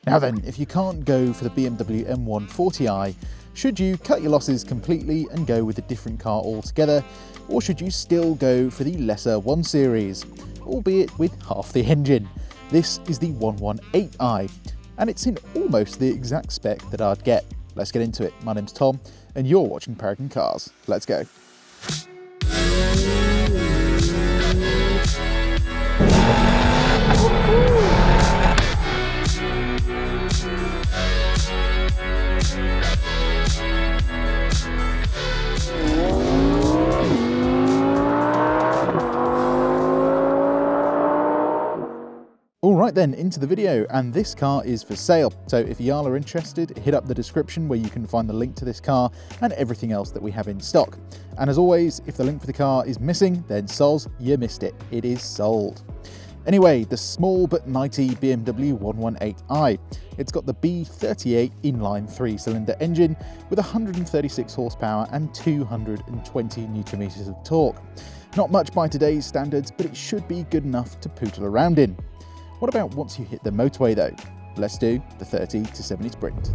Now then, if you can't go for the BMW M140i, should you cut your losses completely and go with a different car altogether, or should you still go for the lesser 1 Series, albeit with half the engine? This is the 118i, and it's in almost the exact spec that I'd get. Let's get into it. My name's Tom, and you're watching Paragon Cars. Let's go. Alright then, into the video, and this car is for sale. So if y'all are interested, hit up the description where you can find the link to this car and everything else that we have in stock. And as always, if the link for the car is missing, then soz, you missed it. It is sold. Anyway, the small but mighty BMW 118i. It's got the B38 inline 3-cylinder engine with 136 horsepower and 220 Nm of torque. Not much by today's standards, but it should be good enough to pootle around in. What about once you hit the motorway though? Let's do the 30 to 70 sprint.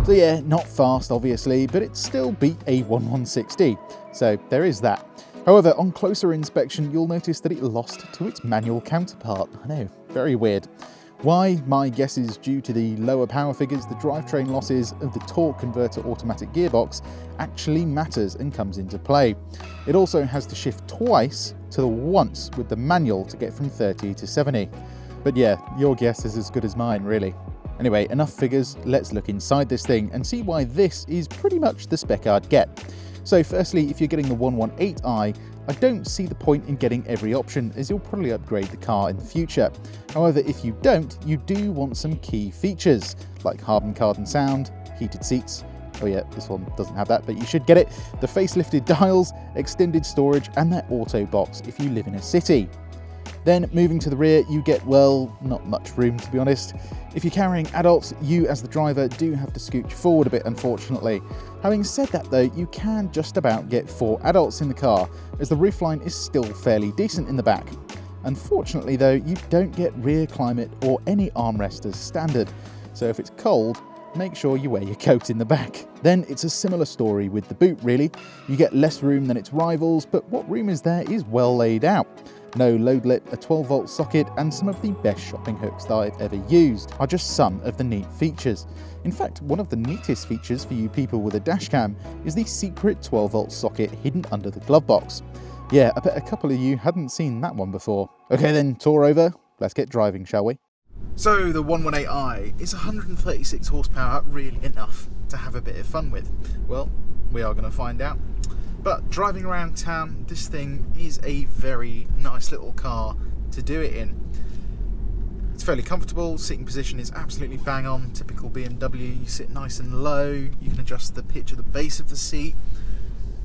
So yeah, not fast obviously, but it still beat a 1160, so there is that. However, on closer inspection, you'll notice that it lost to its manual counterpart. I know, very weird. Why? My guess is due to the lower power figures, the drivetrain losses of the torque converter automatic gearbox actually matters and comes into play. It also has to shift twice to the once with the manual to get from 30 to 70. But yeah, your guess is as good as mine, really. Anyway, enough figures, let's look inside this thing and see why this is pretty much the spec I'd get. So firstly, if you're getting the 118i, I don't see the point in getting every option, as you'll probably upgrade the car in the future. However, if you don't, you do want some key features, like Harman Kardon sound, heated seats, oh yeah, this one doesn't have that, but you should get it, the facelifted dials, extended storage, and that auto box if you live in a city. Then moving to the rear, you get, well, not much room to be honest. If you're carrying adults, you as the driver do have to scooch forward a bit, unfortunately. Having said that though, you can just about get 4 adults in the car, as the roofline is still fairly decent in the back. Unfortunately though, you don't get rear climate or any armrest as standard, so if it's cold, make sure you wear your coat in the back. Then it's a similar story with the boot really. You get less room than its rivals, but what room is there is well laid out. No load lip, a 12-volt socket, and some of the best shopping hooks that I've ever used are just some of the neat features. In fact, one of the neatest features for you people with a dashcam is the secret 12-volt socket hidden under the glove box. Yeah, I bet a couple of you hadn't seen that one before. Okay then, tour over, let's get driving, shall we? So the 118i, is 136 horsepower really enough to have a bit of fun with? Well, we are going to find out. But driving around town, this thing is a very nice little car to do it in. It's fairly comfortable, seating position is absolutely bang on, typical BMW, you sit nice and low, you can adjust the pitch of the base of the seat,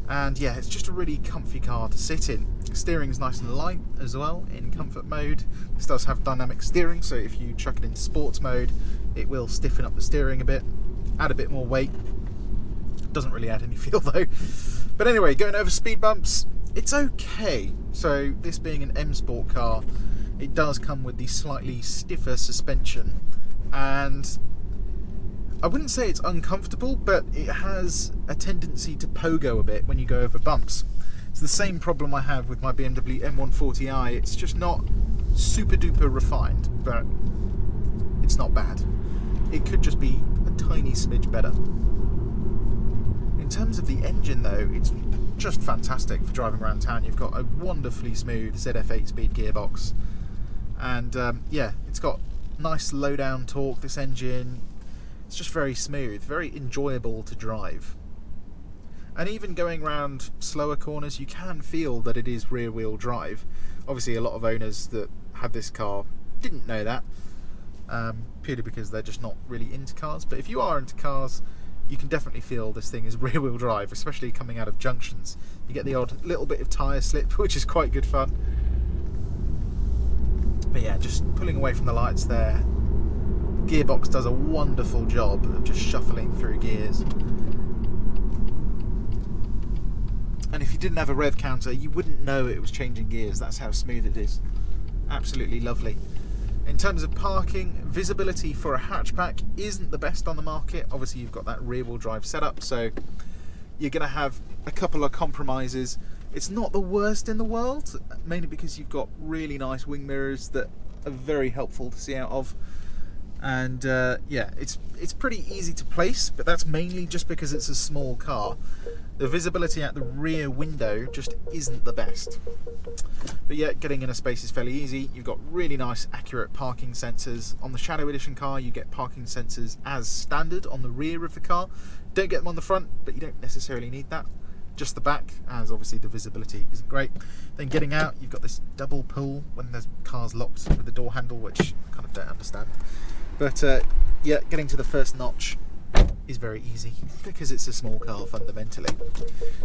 and yeah, it's just a really comfy car to sit in. Steering is nice and light as well in comfort mode. This does have dynamic steering, so if you chuck it in sports mode, it will stiffen up the steering a bit, add a bit more weight. Doesn't really add any feel though. But anyway, going over speed bumps, it's okay. So this being an M Sport car, it does come with the slightly stiffer suspension, and I wouldn't say it's uncomfortable, but it has a tendency to pogo a bit when you go over bumps. It's the same problem I have with my BMW M140i. It's just not super duper refined, but it's not bad. It could just be a tiny smidge better. In terms of the engine though, it's just fantastic for driving around town. You've got a wonderfully smooth ZF8 speed gearbox, and yeah, it's got nice low down torque, this engine. It's just very smooth, very enjoyable to drive. And even going around slower corners, you can feel that it is rear wheel drive. Obviously a lot of owners that had this car didn't know that, purely because they're just not really into cars. But if you are into cars, you can definitely feel this thing is rear wheel drive, especially coming out of junctions. You get the odd little bit of tyre slip, which is quite good fun. But yeah, just pulling away from the lights there. Gearbox does a wonderful job of just shuffling through gears. didn't have a rev counter, you wouldn't know it was changing gears. That's how smooth it is. Absolutely lovely. In terms of parking, visibility for a hatchback isn't the best on the market. Obviously you've got that rear wheel drive setup, so you're going to have a couple of compromises. It's not the worst in the world, mainly because you've got really nice wing mirrors that are very helpful to see out of. And yeah, it's pretty easy to place, but that's mainly just because it's a small car. The visibility out the rear window just isn't the best. But yeah, getting in a space is fairly easy. You've got really nice, accurate parking sensors. On the Shadow Edition car, you get parking sensors as standard on the rear of the car. Don't get them on the front, but you don't necessarily need that. Just the back, as obviously the visibility isn't great. Then getting out, you've got this double pull when the car's locked with the door handle, which I kind of don't understand. But yeah, getting to the first notch is very easy because it's a small car fundamentally.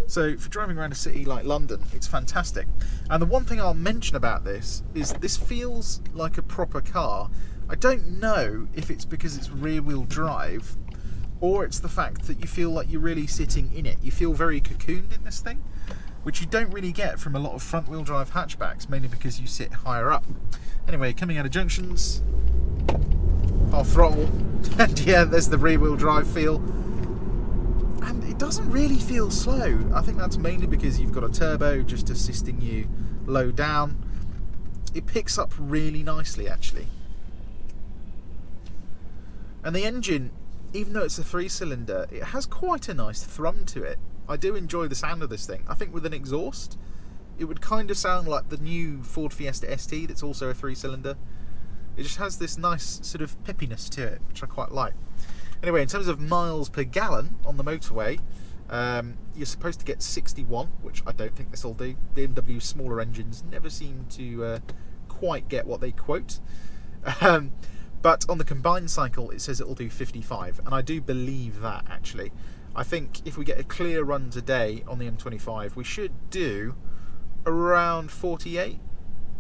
So for driving around a city like London, it's fantastic. And the one thing I'll mention about this is this feels like a proper car. I don't know if it's because it's rear wheel drive or it's the fact that you feel like you're really sitting in it. You feel very cocooned in this thing, which you don't really get from a lot of front wheel drive hatchbacks, mainly because you sit higher up. Anyway, coming out of junctions, I'll throttle, and yeah, there's the rear wheel drive feel. And it doesn't really feel slow. I think that's mainly because you've got a turbo just assisting you low down. It picks up really nicely, actually. And the engine, even though it's a 3-cylinder, it has quite a nice thrum to it. I do enjoy the sound of this thing. I think with an exhaust, it would kind of sound like the new Ford Fiesta ST that's also a 3-cylinder. It just has this nice sort of peppiness to it, which I quite like. Anyway, in terms of miles per gallon on the motorway, you're supposed to get 61, which I don't think this will do. BMW smaller engines never seem to quite get what they quote. But on the combined cycle, it says it will do 55, and I do believe that, actually. I think if we get a clear run today on the M25, we should do around 48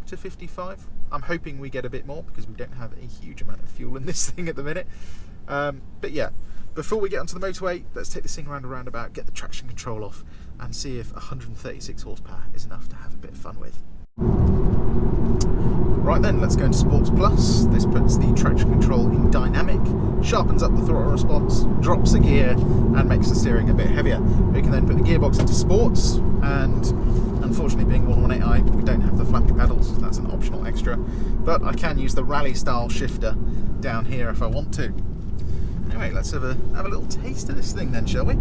to 55. I'm hoping we get a bit more because we don't have a huge amount of fuel in this thing at the minute. But yeah, before we get onto the motorway, let's take this thing around a roundabout, get the traction control off, and see if 136 horsepower is enough to have a bit of fun with. Right then, let's go into Sports Plus. This puts the traction control in dynamic, sharpens up the throttle response, drops a gear, and makes the steering a bit heavier. We can then put the gearbox into Sports, and unfortunately being 118i, we don't have the flappy pedals, that's an optional extra. But I can use the rally style shifter down here if I want to. Anyway, let's have a little taste of this thing then, shall we?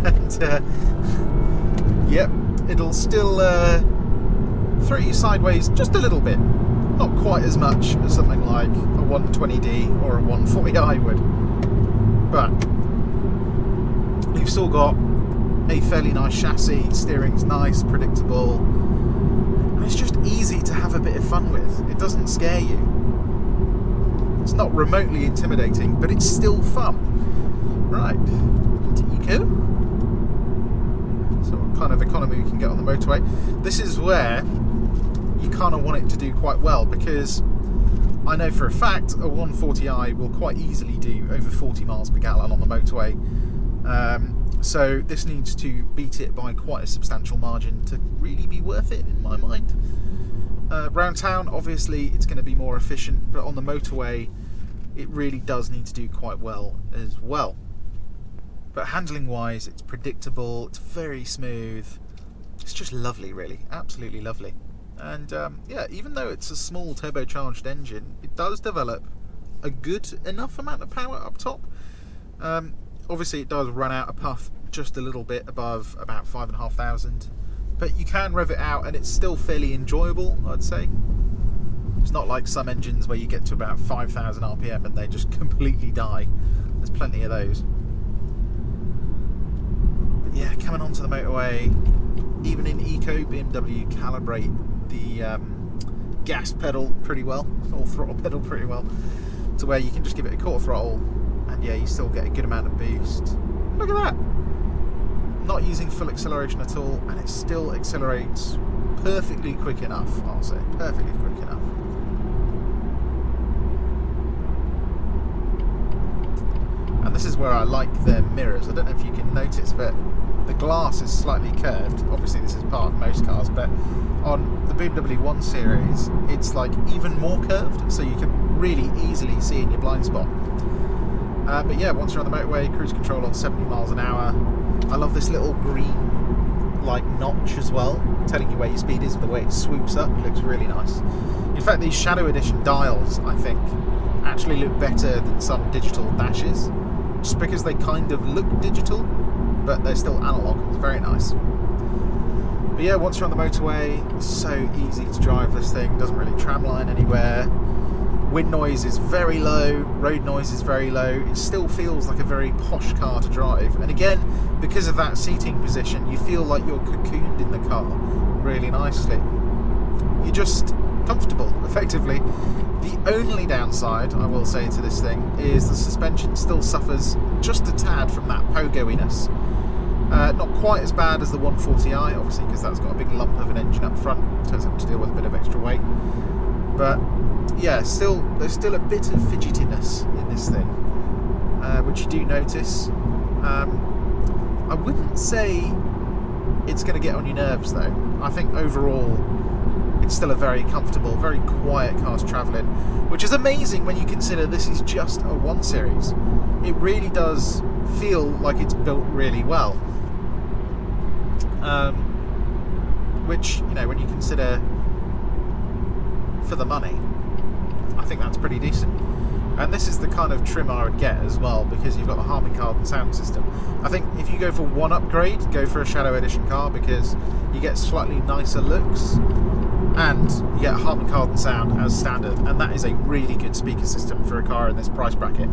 And yep, it'll still throw you sideways just a little bit. Not quite as much as something like a 120D or a 140i would. But you've still got a fairly nice chassis, steering's nice, predictable, and it's just easy to have a bit of fun with. It doesn't scare you. It's not remotely intimidating, but it's still fun. Right, into eco. So what kind of economy we can get on the motorway. This is where you kind of want it to do quite well, because I know for a fact a 140i will quite easily do over 40 miles per gallon on the motorway. So this needs to beat it by quite a substantial margin to really be worth it in my mind. Round town, obviously it's going to be more efficient, but on the motorway it really does need to do quite well as well. But handling wise, it's predictable, it's very smooth, it's just lovely, really, absolutely lovely. And yeah, even though it's a small turbocharged engine, it does develop a good enough amount of power up top. Obviously it does run out a puff just a little bit above about 5,500, but you can rev it out and it's still fairly enjoyable, I'd say. It's not like some engines where you get to about 5,000 RPM and they just completely die. There's plenty of those. But yeah, coming onto the motorway, even in eco, BMW calibrate the gas pedal pretty well, or throttle pedal pretty well, to where you can just give it a quarter throttle and yeah, you still get a good amount of boost. Look at that! Not using full acceleration at all, and it still accelerates perfectly quick enough, I'll say, perfectly quick enough. And this is where I like the mirrors. I don't know if you can notice, but the glass is slightly curved. Obviously this is part of most cars, but on the BMW 1 Series it's like even more curved, so you can really easily see in your blind spot. But yeah, once you're on the motorway, cruise control on 70 miles an hour. I love this little green like notch as well, telling you where your speed is, and the way it swoops up, it looks really nice. In fact, these Shadow Edition dials, I think, actually look better than some digital dashes, just because they kind of look digital, but they're still analog. It's very nice. But yeah, once you're on the motorway, it's so easy to drive this thing. It doesn't really tramline anywhere. Wind noise is very low, road noise is very low. It still feels like a very posh car to drive. And again, because of that seating position, you feel like you're cocooned in the car really nicely. You're just comfortable, effectively. The only downside, I will say, to this thing is the suspension still suffers just a tad from that pogoiness. Not quite as bad as the 140i, obviously, because that's got a big lump of an engine up front, so it's having to deal with a bit of extra weight. But yeah, there's still a bit of fidgetiness in this thing, which you do notice. I wouldn't say it's going to get on your nerves though. I think overall it's still a very comfortable, very quiet car to travel in, which is amazing when you consider this is just a 1 Series. It really does feel like it's built really well. Which, you know, when you consider for the money, I think that's pretty decent. And this is the kind of trim I would get as well, because you've got the Harman Kardon sound system. I think if you go for one upgrade, go for a Shadow Edition car, because you get slightly nicer looks and you get Harman Kardon sound as standard, and that is a really good speaker system for a car in this price bracket.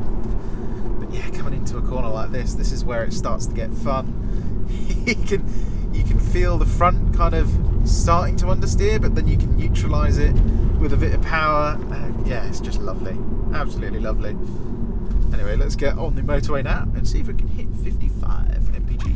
But yeah, coming into a corner like this is where it starts to get fun. You can feel the front kind of starting to understeer, but then you can neutralise it with a bit of power. Yeah, it's just lovely, absolutely lovely. Anyway, let's get on the motorway now and see if we can hit 55 mpg.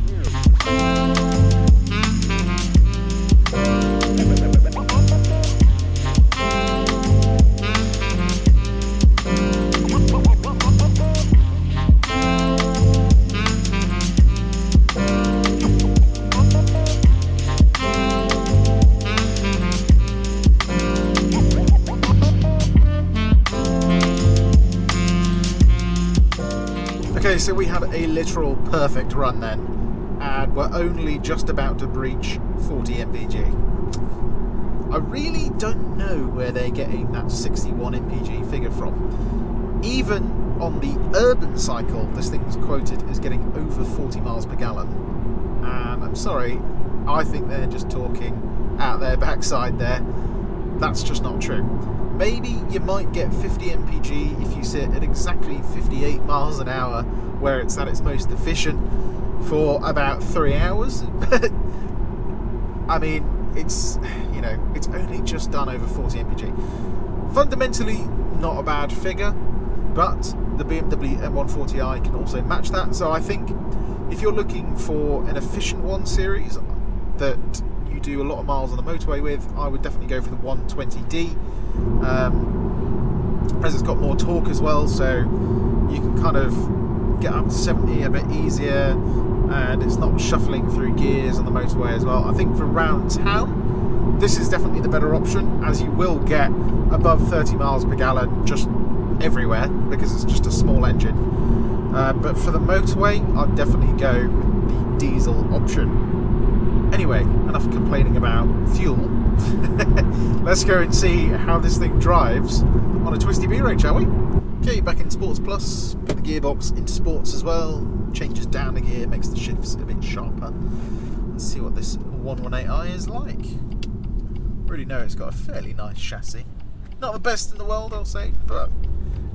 Okay, so we had a literal perfect run then, and we're only just about to breach 40 mpg. I really don't know where they're getting that 61 mpg figure from. Even on the urban cycle, this thing's quoted as getting over 40 miles per gallon. And I'm sorry, I think they're just talking out their backside there. That's just not true. Maybe you might get 50 mpg if you sit at exactly 58 miles an hour, where it's at its most efficient, for about 3 hours. I mean, it's, you know, it's only just done over 40 mpg. Fundamentally, not a bad figure, but the BMW M140i can also match that. So I think if you're looking for an efficient 1 Series that you do a lot of miles on the motorway with, I would definitely go for the 120D. As it's got more torque as well, so you can kind of get up to 70 a bit easier, and it's not shuffling through gears on the motorway as well. I think for round town, this is definitely the better option, as you will get above 30 miles per gallon just everywhere, because it's just a small engine. But for the motorway, I'd definitely go with the diesel option. Anyway, enough complaining about fuel. Let's go and see how this thing drives on a Twisty B-road, shall we? Okay, back in Sports Plus, put the gearbox into Sports as well, changes down the gear, makes the shifts a bit sharper. Let's see what this 118i is like. Already know it's got a fairly nice chassis. Not the best in the world, I'll say, but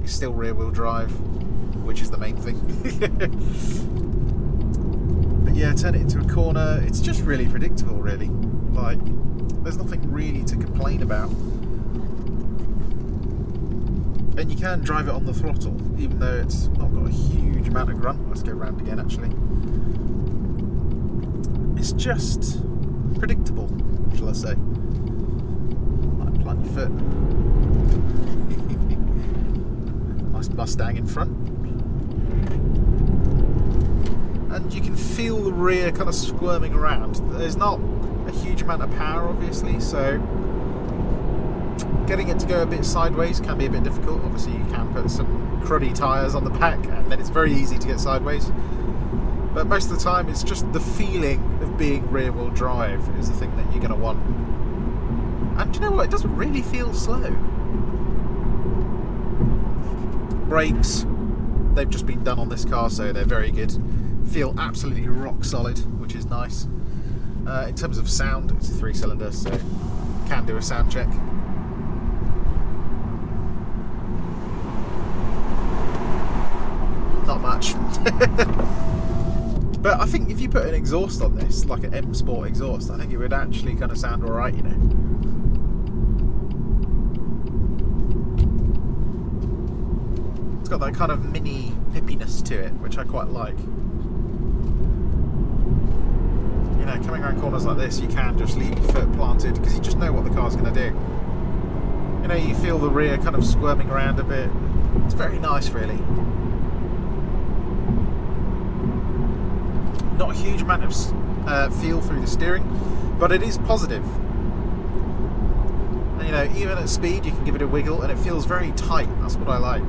it's still rear-wheel drive, which is the main thing. But yeah, turn it into a corner, it's just really predictable, really. Like, there's nothing really to complain about. And you can drive it on the throttle, even though it's not got a huge amount of grunt. Let's go round again, actually. It's just predictable, shall I say. Might plant your foot. Nice Mustang in front. and you can feel the rear kind of squirming around. There's not a huge amount of power, obviously, so getting it to go a bit sideways can be a bit difficult. Obviously you can put some cruddy tyres on the back and then it's very easy to get sideways, but most of the time it's just the feeling of being rear wheel drive is the thing that you're going to want. And you know what, it doesn't really feel slow. Brakes, they've just been done on this car, so they're very good. Feel absolutely rock solid, which is nice. In terms of sound, it's a 3-cylinder, so can do a sound check. Not much. But I think if you put an exhaust on this, like an M Sport exhaust, I think it would actually kind of sound alright, you know. It's got that kind of mini pippiness to it, which I quite like. You know, coming around corners like this, you can just leave your foot planted because you just know what the car's going to do. You know, you feel the rear kind of squirming around a bit. It's very nice, really. Not a huge amount of feel through the steering, but it is positive. And, you know, even at speed, you can give it a wiggle, and it feels very tight. That's what I like.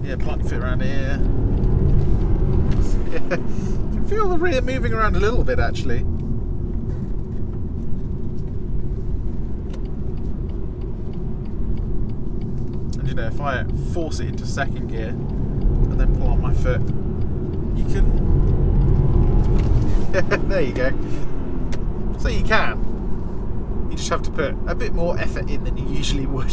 Yeah, plenty fit around here. You can feel the rear moving around a little bit, actually. And you know, if I force it into second gear and then pull on my foot, you can. There you go. So you can. You just have to put a bit more effort in than you usually would.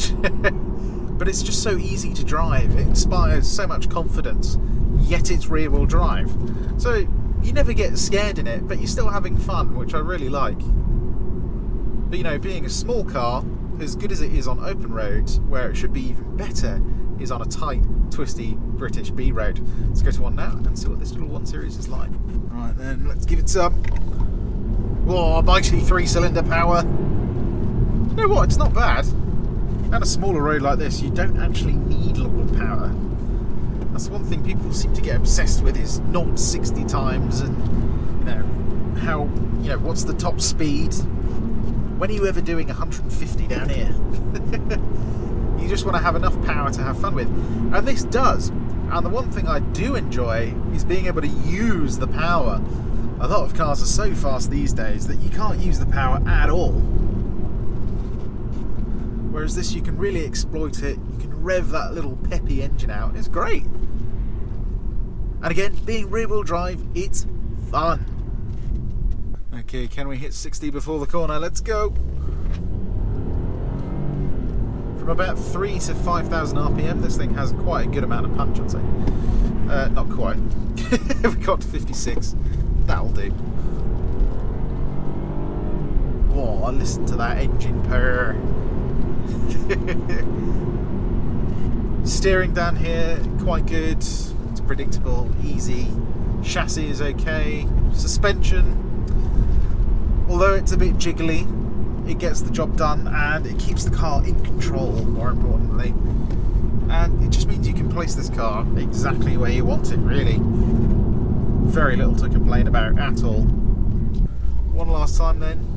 But it's just so easy to drive. It inspires so much confidence, yet it's rear wheel drive. So you never get scared in it, but you're still having fun, which I really like. But you know, being a small car, as good as it is on open roads, where it should be even better is on a tight, twisty British B-road. Let's go to one now and see what this little 1 Series is like. Right then, let's give it some. Whoa, mighty 3-cylinder power. You know what, it's not bad. On a smaller road like this, you don't actually need a lot of power. That's one thing people seem to get obsessed with, is 0 to 60 times, and you know how, you know, what's the top speed? When are you ever doing 150 down here? You just want to have enough power to have fun with, and this does. And the one thing I do enjoy is being able to use the power. A lot of cars are so fast these days that you can't use the power at all. Whereas this, you can really exploit it. You can rev that little peppy engine out. It's great. And again, being rear wheel drive, it's fun. Okay, can we hit 60 before the corner? Let's go. From about 3 to 5,000 RPM, this thing has quite a good amount of punch, I'd say. Not quite. We got to 56. That'll do. Whoa, listen to that engine purr. Steering down here, quite good. It's predictable, easy. Chassis is okay. Suspension, although it's a bit jiggly, it gets the job done and it keeps the car in control, more importantly. And it just means you can place this car exactly where you want it, really. Very little to complain about at all. One last time then.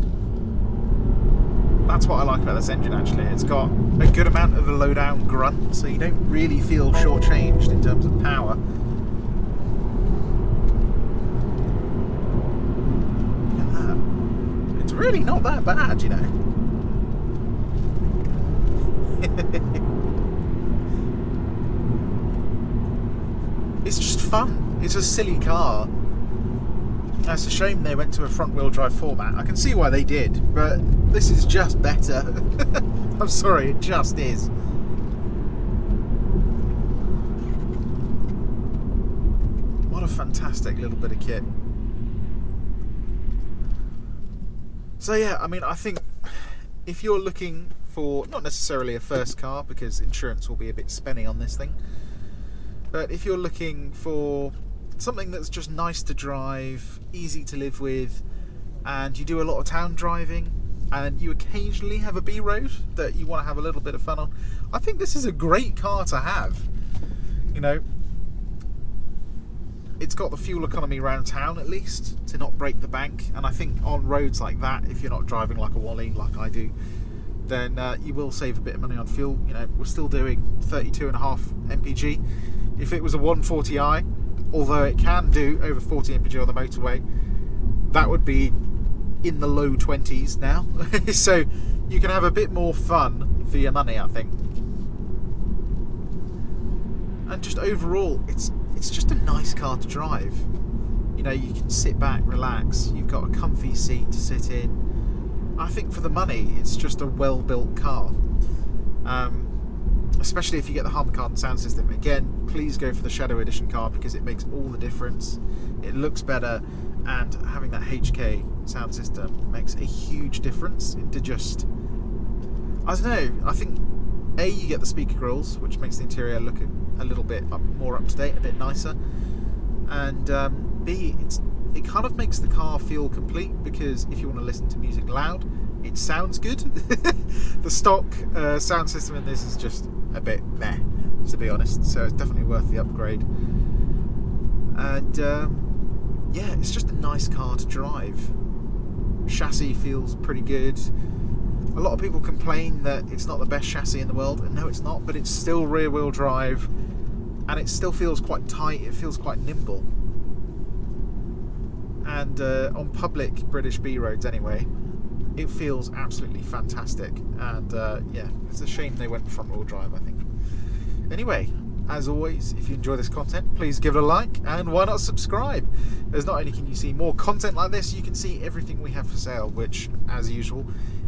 That's what I like about this engine, actually. It's got a good amount of a low down grunt, so you don't really feel shortchanged in terms of power. Look at that. It's really not that bad, you know. It's just fun. It's a silly car. It's a shame they went to a front-wheel drive format. I can see why they did, but this is just better. I'm sorry, it just is. What a fantastic little bit of kit. So yeah, I mean, I think if you're looking for, not necessarily a first car, because insurance will be a bit spenny on this thing, but if you're looking for something that's just nice to drive, easy to live with, and you do a lot of town driving, and you occasionally have a B-road that you want to have a little bit of fun on, I think this is a great car to have. You know, it's got the fuel economy around town, at least, to not break the bank. And I think on roads like that, if you're not driving like a Wally, like I do, then you will save a bit of money on fuel. You know, we're still doing 32.5 mpg. If it was a 140i, although it can do over 40 mpg on the motorway, that would be in the low 20s now. So you can have a bit more fun for your money, I think. And just overall, it's just a nice car to drive. You know, you can sit back, relax, you've got a comfy seat to sit in. I think for the money, it's just a well-built car. Especially if you get the Harman Kardon sound system. Again, please go for the Shadow Edition car because it makes all the difference. It looks better, and having that HK sound system makes a huge difference into just, I don't know, I think A, you get the speaker grills, which makes the interior look a little bit more up to date, a bit nicer, and B, it kind of makes the car feel complete, because if you want to listen to music loud, it sounds good. The stock sound system in this is just a bit meh, to be honest, so it's definitely worth the upgrade. And yeah, it's just a nice car to drive. Chassis feels pretty good. A lot of people complain that it's not the best chassis in the world, and no, it's not, but it's still rear wheel drive, and it still feels quite tight, it feels quite nimble. And on public British B roads anyway, it feels absolutely fantastic. And yeah, it's a shame they went front wheel drive, I think. Anyway, as always, if you enjoy this content, please give it a like, and why not subscribe? There's not only can you see more content like this, you can see everything we have for sale, which, as usual,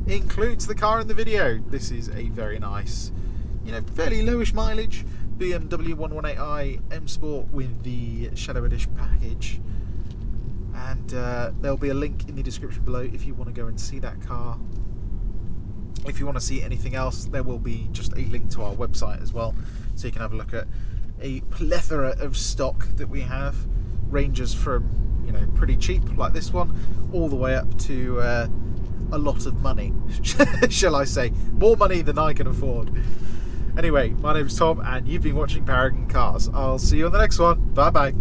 includes the car in the video. This is a very nice, you know, fairly lowish mileage BMW 118i M Sport with the Shadow Edition package. And there'll be a link in the description below if you want to go and see that car. If you want to see anything else, there will be just a link to our website as well, so you can have a look at a plethora of stock that we have. Ranges from, you know, pretty cheap like this one, all the way up to a lot of money, shall I say, more money than I can afford. Anyway, my name's Tom, and you've been watching Paragon Cars. I'll see you on the next one. Bye bye.